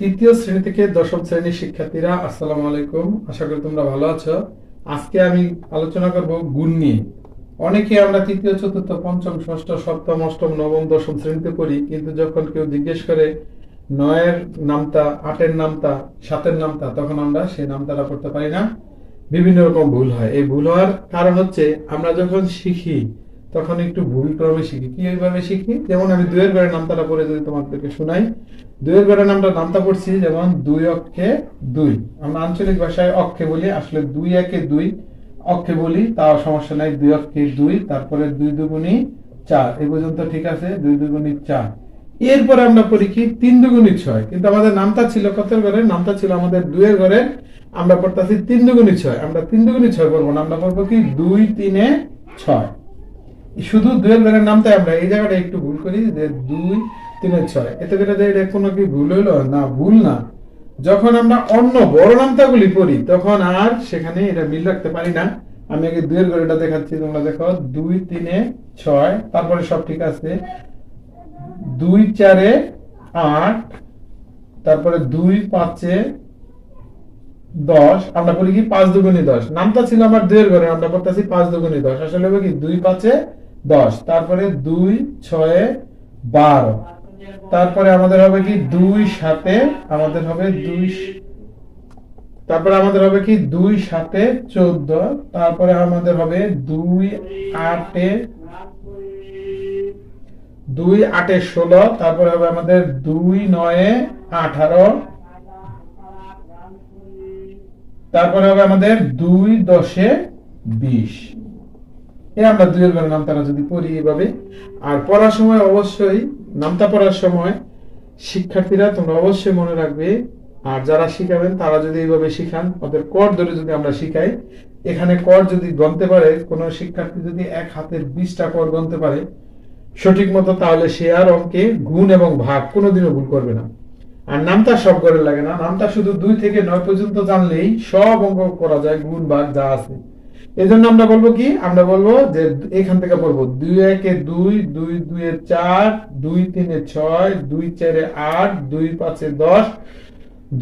তৃতীয় শ্রেণী থেকে দশম শ্রেণীর শিক্ষার্থীরা, আসসালামু আলাইকুম। আশা করি তোমরা ভালো আছো। আজকে আমি আলোচনা করব গুণ নিয়ে। অনেকে আমরা তৃতীয়, চতুর্থ, পঞ্চম, ষষ্ঠ, সপ্তম, অষ্টম, নবম, দশম শ্রেণীতে পড়ি, কিন্তু যখন কেউ জিজ্ঞেস করে নয়ের নামতা, আটের নামতা, সাতের নামতা, তখন আমরা সেই নামতাটা পড়তে পারি না। বিভিন্ন রকম ভুল হয়। এই ভুল হওয়ার কারণ হচ্ছে আমরা যখন শিখি তখন একটু ভুল ক্রমে শিখি। কিভাবে শিখি? যেমন আমি দুইয়ের ঘরের নামতাটা পড়ে যদি তোমাদেরকে শোনাই। দুইয়ের ঘরের নামতা পড়ছি, যেমন দুই অক্ষে দুই। আমরা আঞ্চলিক ভাষায় অক্ষে বলি, আসলে দুই একে দুই অক্ষে বলি, তাও সমস্যা নাই। দুই অক্ষে দুই, তারপরে দুই দুগুণী চার, এই পর্যন্ত ঠিক আছে। দুই দুগুণী চার। এরপরে আমরা পড়ি কি তিন দুগুণী ছয়, কিন্তু আমাদের নামতা ছিল কতের ঘরের? নামতা ছিল আমাদের দুইয়ের ঘরের। আমরা পড়তেছি তিন দুগুণী ছয়। আমরা তিন দুগুণী ছয় পড়বো না, আমরা পড়বো কি দুই তিনে ছয়। শুধু দুইয়ের ঘরের নামটা আমরা এই জায়গাটা একটু ভুল করি, যে দুই তিনে ছয়, এতে করে এটা কোনো কি ভুল হইলো? না, ভুল না। যখন আমরা অন্য বড় নামতাগুলি পড়ি তখন আর সেখানে এটা মিল রাখতে পারি না। আমি আগে দুইয়ের ঘরেটা দেখাচ্ছি, তোমরা দেখো। দুই তিনে ছয়, তারপরে সব ঠিক আছে। দুই চারে আট, তারপরে দুই পাঁচে দশ। আমরা করি কি পাঁচ দুগুণী দশ। নামটা ছিল আমার দুইয়ের ঘরে, আমরা করতেছি পাঁচ দুগুণী দশ। আসলে হবে কি দুই পাঁচে দশ, তারপরে দুই ছয়ে বারো, তারপরে আমাদের হবে কি দুই সাতে, আমাদের হবে দুই, তারপরে আমাদের হবে কি দুই সাতে 14, তারপরে আমাদের হবে দুই আটে, দুই আটে 16, তারপরে হবে আমাদের দুই নয়ে 18, তারপরে হবে আমাদের দুই দশে 20। আমরা দুইয়ের ঘরের নামতাটা যদি পড়ি এভাবে। আর পড়ার সময় অবশ্যই, নামতা পড়ার সময় শিক্ষার্থীরা তোমরা অবশ্যই মনে রাখবে, আর যারা শিখাবেন তারা যদি এইভাবে শিখান, ওদের কর ধরে যদি আমরা শিখাই, এখানে কর যদি গণতে পারে, কোন শিক্ষার্থী যদি এক হাতের 20টা কর গণতে পারে সঠিক মতো, তাহলে সে আর অঙ্কে গুণ এবং ভাগ কোনোদিনও ভুল করবে না। আর নামতা সব ঘরে লাগে না, নামতা শুধু 2 থেকে 9 পর্যন্ত জানলেই সব অঙ্ক করা যায়, গুণ ভাগ যা আছে। এজন্য আমরা বলবো কি, আমরা বলবো যে এখান থেকে পড়বো দুই একে দুই, দুই দুইয়ে চার, দুই তিনে ছয়, দুই চারে আট, দুই পাঁচে 10,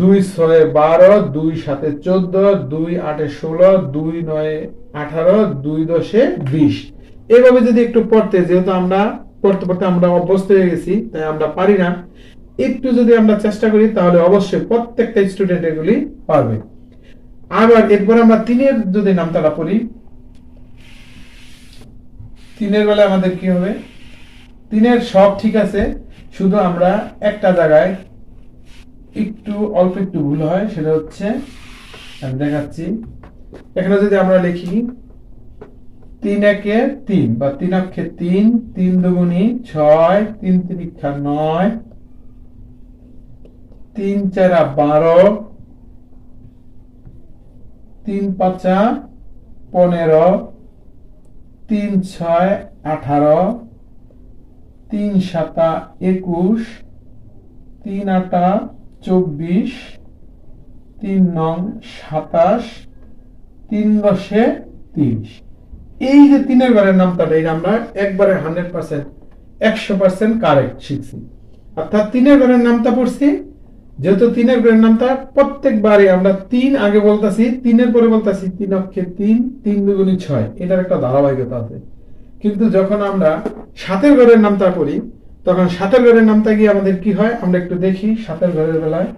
দুই ছয়ে 12, দুই সাতে 14, দুই আটে 16, দুই নয়ে 18, দুই দশে 20। এভাবে যদি একটু পড়তে, যেহেতু আমরা পড়তে পড়তে আমরা অভ্যস্ত হয়ে গেছি, তাই আমরা পারি না। একটু যদি আমরা চেষ্টা করি তাহলে অবশ্যই প্রত্যেকটা স্টুডেন্ট এগুলি পারবে। আবার এরপর আমরা তিনের যদি নামতাটা পড়ি, তিনের বেলায় আমাদের কি হবে? তিনের সব ঠিক আছে, শুধু আমরা একটা জায়গায় একটু অল্প একটু ভুল হয়, সেটা হচ্ছে আমি দেখাচ্ছি। এখানে যদি আমরা লিখি তিন একে তিন বা তিন অক্ষে তিন, তিন দুগুণী ছয়, তিন তিরিক্ষা 9, তিন চারা 12, তিন পাঁচা 15, তিন ছয় 18, তিন সাতা 21, তিন আটা 24, তিন নং 27, তিন দশে 30। এই যে তিনের ঘরের নামতাটা, এটা আমরা একবারে 100% 100% কারেক্ট শিখছি। অর্থাৎ তিনের ঘরের নামতা পড়ছি, যেহেতু তিনের ঘরের নামতা প্রত্যেকবারই আমরা তিন আগে বলতাছি, তিনের পরে বলতাছি তিন অক্ষে তিন, তিন দুগুণী ছয়, এটার একটা ধারাবাহিকতা আছে। কিন্তু যখন আমরা সাতের ঘরের নামতা করি, তখন সাতের ঘরের নামতা গিয়ে আমাদের কি হয় আমরা একটু দেখি। সাতের ঘরের বেলায়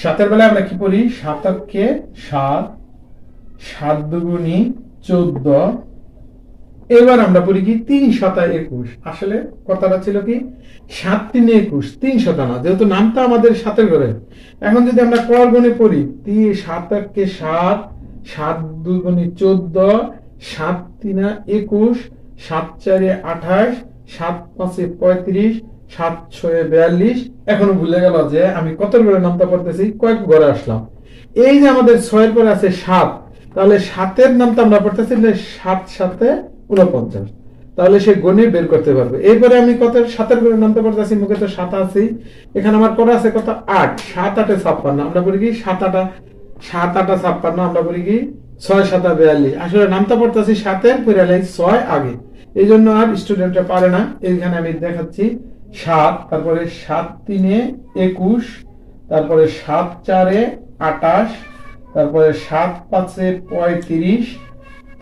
সাতের বেলায় আমরা কি পড়ি? সাত অক্ষে সাত, সাত দুগুণী 14। এবার আমরা পড়ি কি তিন শতা 21। আসলে কথাটা ছিল কি সাত তিনে 21, তিন শতা না, যেহেতু নামটা আমাদের সাতের ঘরে। এখন যদি আমরা কর গণে পড়ি, সাত অক্ষে সাত, সাত দুগুণী 14, সাত তিনা 21, সাত চারে 28, সাত পাঁচে 35, সাত ছয়ে 42। এখনো ভুলে গেল যে আমি কত ঘরে নামটা পড়তেছি, কয়েক ঘরে আসলাম। এই যে আমাদের 6-এর পরে আছে 7, তাহলে 7-এর নামটা আমরা পড়তেছি 7 7 49। তাহলে সে গণে বের করতে পারবে। এরপরে আমি কত 7-এর করে নামতে পারতেছি, মুখে তো 7 আছেই। এখানে আমার করা আছে কত 8, 7 8 56। আমরা বলি কি 7 8 7 8 56, আমরা বলি কি 6 7 42। আসলে নামতে পারতেছি 7-এর পরে 6 আগে, এই জন্য আর স্টুডেন্টরা পারে না। এইখানে আমি দেখাচ্ছি 7, তারপরে 7 3 21, তারপরে 7 4 28, তারপরে 7 5 35,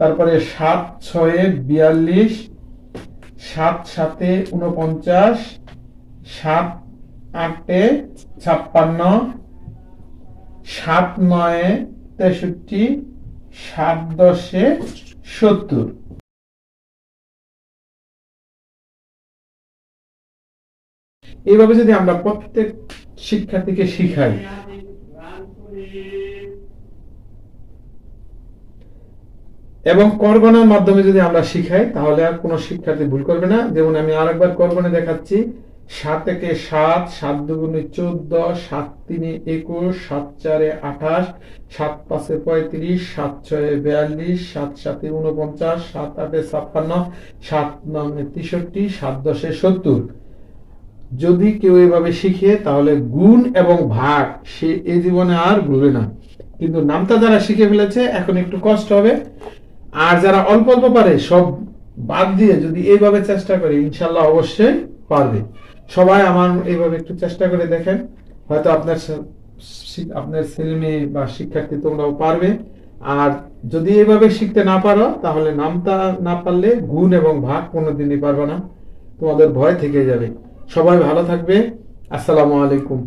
তারপরে 7 6 42, 7 7 49, 7 8 56, 7 9 63, 7 10 70। এইভাবে যদি আমরা প্রত্যেক শিক্ষার্থীকে শিখাই এবং করগণার মাধ্যমে যদি আমরা শিখাই, তাহলে আর কোনো শিক্ষার্থী ভুল করবে না। যেমন আমি আরেকবার করগণে দেখাচ্ছি, 7 1 7, 7 2 14, 7 3 21, 7 4 28, 7 5 35, 7 6 42, 7 7 49, 7 8 56, 7 9 63, 7 10 70। যদি কেউ এভাবে শিখে, তাহলে গুণ এবং ভাগ সে এই জীবনে আর ভুলবে না। কিন্তু নামটা যারা শিখে ফেলেছে, এখন একটু কষ্ট হবে। আর যারা অল্প অল্প পারে, সব বাদ দিয়ে যদি এইভাবে চেষ্টা করে, ইনশাল্লাহ অবশ্যই পারবে। সবাই আমার এইভাবে একটু চেষ্টা করে দেখেন, হয়তো আপনার ছেলে মেয়ে বা শিক্ষার্থী তোমরাও পারবে। আর যদি এইভাবে শিখতে না পারো, তাহলে নামটা না পারলে গুণ এবং ভাগ কোনোদিনই পারবে না, তোমাদের ভয় থেকে যাবে। সবাই ভালো থাকবে। আসসালামু আলাইকুম।